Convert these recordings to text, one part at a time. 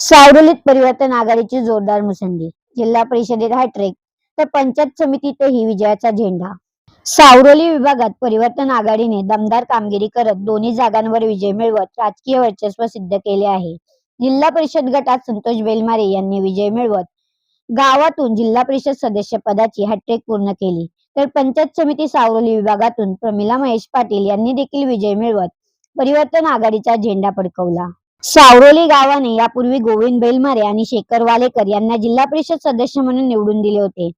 सावरोलीत परिवर्तन आघाडीची जोरदार मुसंडी, जिल्हा परिषदेत हॅट्रिक तर पंचायत समितीतही विजयाचा झेंडा। सावरोली विभागात परिवर्तन आघाडीने दमदार कामगिरी करत दोन्ही जागांवर विजय मिळवत राजकीय वर्चस्व सिद्ध केले आहे। जिल्हा परिषद गटात संतोष बेलमारे यांनी विजय मिळवत गावातून जिल्हा परिषद सदस्य पदाची हॅट्रिक पूर्ण केली, तर पंचायत समिती सावरोली विभागातून प्रमिला महेश पाटील यांनी देखील विजय मिळवत परिवर्तन आघाडीचा झेंडा फडकवला। सावरोली गावाने यापूर्वी गोविंद बेलमारे आणि शेखर वालेकर यांना जिल्हा परिषद सदस्य म्हणून निवडून दिले होते।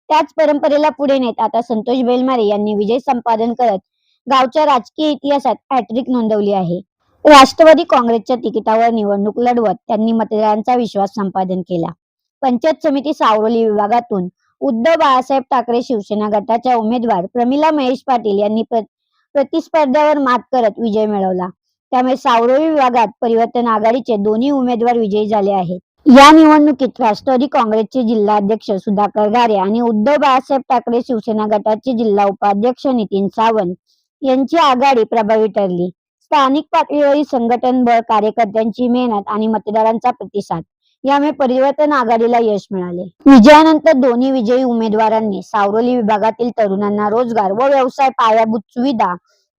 त्याच परंपरेला पुढे नेत आता संतोष बेलमारे यांनी विजय संपादन करत गावच्या राजकीय इतिहासात हॅट्रिक नोंदवली आहे। राष्ट्रवादी काँग्रेसच्या तिकिटावर निवडणूक लढवत त्यांनी मतदारांचा विश्वास संपादन केला। पंचायत समिती सावरोली विभागातून उद्धव बाळासाहेब ठाकरे शिवसेना गटाच्या उमेदवार प्रमिला महेश पाटील यांनी प्रतिस्पर्ध्यावर मात करत विजय मिळवला। त्यामुळे सावरोली विभागात परिवर्तन आघाडीचे दोन्ही उमेदवार विजयी झाले आहेत। या निवडणुकीत राष्ट्रवादी काँग्रेसचे जिल्हा अध्यक्ष सुधाकर घारे आणि उद्धव बाळासाहेब ठाकरे शिवसेना गटाचे जिल्हा उपाध्यक्ष नितीन सावंत यांची आघाडी प्रभावी ठरली। स्थानिक पातळीवरील संघटन बळ, कार्यकर्त्यांची मेहनत आणि मतदारांचा प्रतिसाद यामुळे परिवर्तन आघाडीला यश मिळाले। विजयानंतर दोन्ही विजयी उमेदवारांनी सावरोली विभागातील तरुणांना रोजगार व व्यवसाय, पायाभूत सुविधा,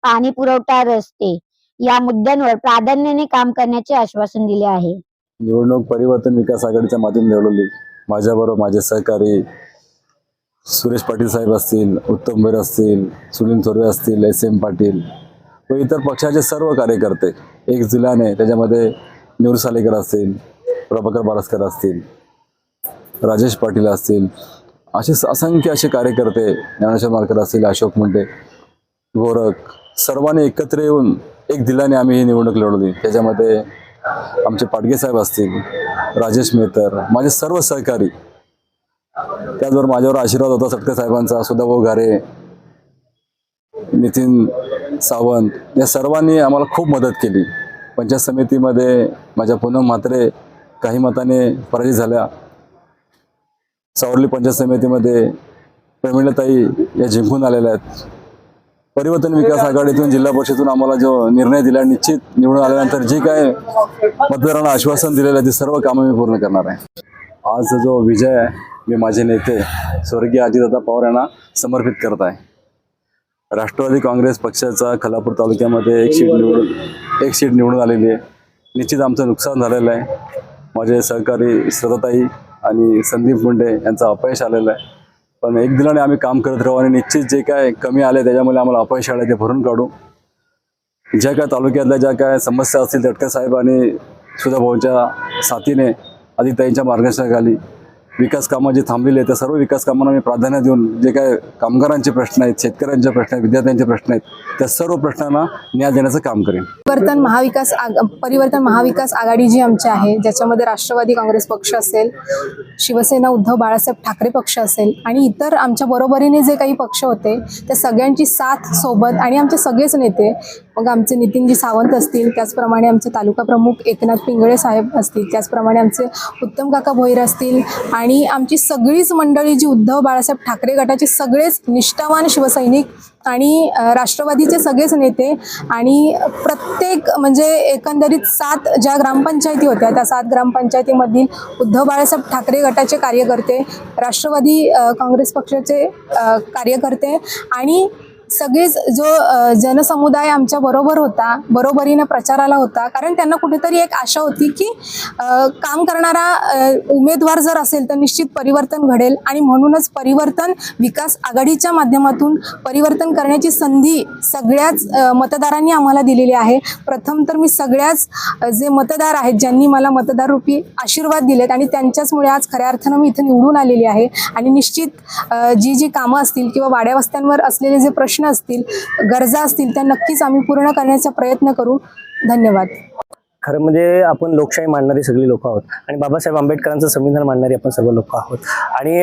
पाणी पुरवठा, रस्ते या मुद्द्यांवर प्राधान्याने काम करण्याचे आश्वासन दिले आहे। निवडणूक परिवर्तन विकास आघाडीच्या माध्यमातून लढवली। माझ्याबरोबर माझे सहकारी सुरेश पाटील साहेब असतील, उत्तम बेर असतील, सुनील थोरवे असतील, SM पाटील व इतर पक्षाचे सर्व कार्यकर्ते एक जिल्ह्याने, त्याच्यामध्ये निवृत्त सालेकर असतील, प्रभाकर बारसकर असतील, राजेश पाटील असतील, असे असंख्य असे कार्यकर्ते, ज्ञानेश्वर मालकर असतील, अशोक मुंडे, गोरख, सर्वांनी एकत्र येऊन एक दिलाने आम्ही ही निवडणूक लढवली। त्याच्यामध्ये आमचे पाटगे साहेब असतील, राजेश मेहतर, माझे सर्व सहकारी, त्याचबरोबर माझ्यावर आशीर्वाद होता सटके साहेबांचा, सुधाभाऊ घारे, नितीन सावंत, या सर्वांनी आम्हाला खूप मदत केली। पंचायत समितीमध्ये माझ्या पूनम म्हात्रे काही मताने पराजित झाल्या। सावरोली पंचायत समितीमध्ये प्रमिलाताई या जिंकून आलेल्या आहेत। परिवर्तन विकास आघाडीतून जिल्हा परिषदेतून आम्हाला जो निर्णय दिला, निश्चित निवडून आल्यानंतर जे काय मतदारांना आश्वासन दिलेलं आहे ते सर्व कामं मी पूर्ण करणार आहे। आज जो विजय आहे मी माझे नेते स्वर्गीय अजितदादा पवार यांना समर्पित करत आहे। राष्ट्रवादी काँग्रेस पक्षाचा खालापूर तालुक्यामध्ये एक सीट निवडून आलेली आहे। निश्चित आमचं नुकसान झालेलं आहे। माझे सहकारी श्रद्धाताई आणि संदीप मुंडे यांचं अपयश आलेलं आहे, पण एक दिलाने आम्ही काम करत राहू आणि निश्चित जे काय कमी आले त्याच्यामुळे आम्हाला अपयश आले ते भरून काढू। ज्या काय तालुक्यातल्या ज्या काय समस्या असतील तटकर साहेब आणि सुधाभाऊंच्या साथीने, आदिताईंच्या मार्गदर्शनाखाली विकास कामं जे थांबलेले आहेत त्या सर्व विकास कामांना मी प्राधान्य देऊन जे काय कामगारांचे प्रश्न आहेत, शेतकऱ्यांचे प्रश्न आहेत, विद्यार्थ्यांचे प्रश्न आहेत, त्या सर्व प्रश्नांना न्याय देण्याचं काम करेन। परिवर्तन महाविकास आघाडी जी आमची आहे, ज्याच्यामध्ये राष्ट्रवादी काँग्रेस पक्ष असेल, शिवसेना उद्धव बाळासाहेब ठाकरे पक्ष असेल आणि इतर आमच्या बरोबरीने जे काही पक्ष होते त्या सगळ्यांची साथ सोबत आणि आमचे सगळेच नेते, मग आमचे नितीनजी सावंत असतील, त्याचप्रमाणे आमचे तालुका प्रमुख एकनाथ पिंगळे साहेब असतील, त्याचप्रमाणे आमचे उत्तम काका भोईर असतील आणि आमची सगळीच मंडळी जी उद्धव बाळासाहेब ठाकरे गटाचे सगळेच निष्ठावान शिवसैनिक आणि राष्ट्रवादीचे सगळेच नेते आणि प्रत्येक म्हणजे एकंदरीत 7 ज्या ग्रामपंचायती होत्या त्या 7 ग्रामपंचायतीमधील उद्धव बाळासाहेब ठाकरे गटाचे कार्यकर्ते, राष्ट्रवादी काँग्रेस पक्षाचे कार्यकर्ते आणि सगळेच जो जनसमुदाय आमच्या बरोबर होता, बरोबरीने प्रचाराला होता, कारण त्यांना कुठेतरी एक आशा होती की काम करणारा उमेदवार जर असेल तर निश्चित परिवर्तन घडेल आणि म्हणूनच परिवर्तन विकास आघाडीच्या माध्यमातून परिवर्तन करण्याची संधी सगळ्याच मतदारांनी आम्हाला दिलेली आहे। प्रथम तर मी सगळ्याच जे मतदार आहेत ज्यांनी मला मतदार रूपी आशीर्वाद दिलेत आणि त्यांच्याचमुळे आज खऱ्या अर्थानं मी इथे निवडून आलेली आहे आणि निश्चित जी कामं असतील किंवा वाड्या वस्त्यांवर असलेले जे प्रश्न असतील, गरजा असतील त्या नक्कीच आम्ही पूर्ण करण्याचा प्रयत्न करू। धन्यवाद। खरं म्हणजे आपण लोकशाही मानणारी सगळी लोक आहोत आणि बाबासाहेब आंबेडकरांचं संविधान मानणारी आपण सर्व लोक आहोत आणि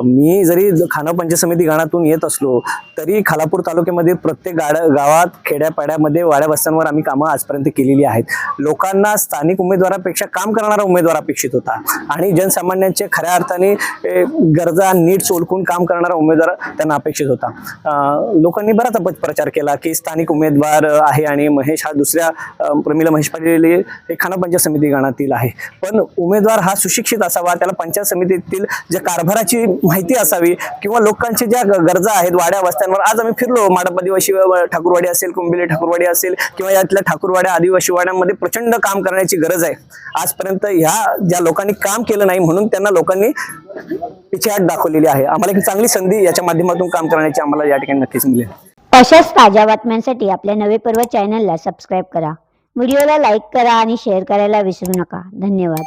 मी जरी खानापूर पंचायत समिती गणातून येत असलो तरी खालापूर तालुक्यामध्ये प्रत्येक गावात, खेड्यापाड्यामध्ये, वाड्या वस्त्यांवर आम्ही कामं आजपर्यंत केलेली आहेत। लोकांना स्थानिक उमेदवारापेक्षा काम करणारा उमेदवार अपेक्षित होता आणि जनसामान्यांचे खऱ्या अर्थाने गरजा नीट ओळखून काम करणारा उमेदवार त्यांना अपेक्षित होता। लोकांनी बराच अपप्रचार केला की स्थानिक उमेदवार आहे आणि महेश हा दुसऱ्या प्रमिला महेश पाटील केलेली हे खाना पंचायत समिती गणातील आहे. पण उमेदवार हा सुशिक्षित असावा, त्याला पंचायत समितीतील जे कारभाराची माहिती असावी किंवा लोकांच्या ज्या गरजा आहेत वाड्या वस्त्यांवर. आज आम्ही फिरलो, माडप आदिवासी ठाकूरवाडी असेल, कुंबिले ठाकूरवाडी असेल किंवा यातल्या ठाकूरवाड्या आदिवासी वाड्यांमध्ये प्रचंड काम करण्याची गरज आहे. आजपर्यंत ह्या ज्या लोकांनी काम केलं नाही म्हणून त्यांना लोकांनी पिछेहाट दाखवलेली आहे. आम्हाला एक चांगली संधी याच्या माध्यमातून काम करण्याची आम्हाला या ठिकाणी नक्कीच मिळेल. अशाच ताज्या बातम्यांसाठी आपल्या नवे पर्व चॅनलला सबस्क्राईब करा. व्हिडिओला लाईक करा आणि शेअर करायला विसरू नका. धन्यवाद.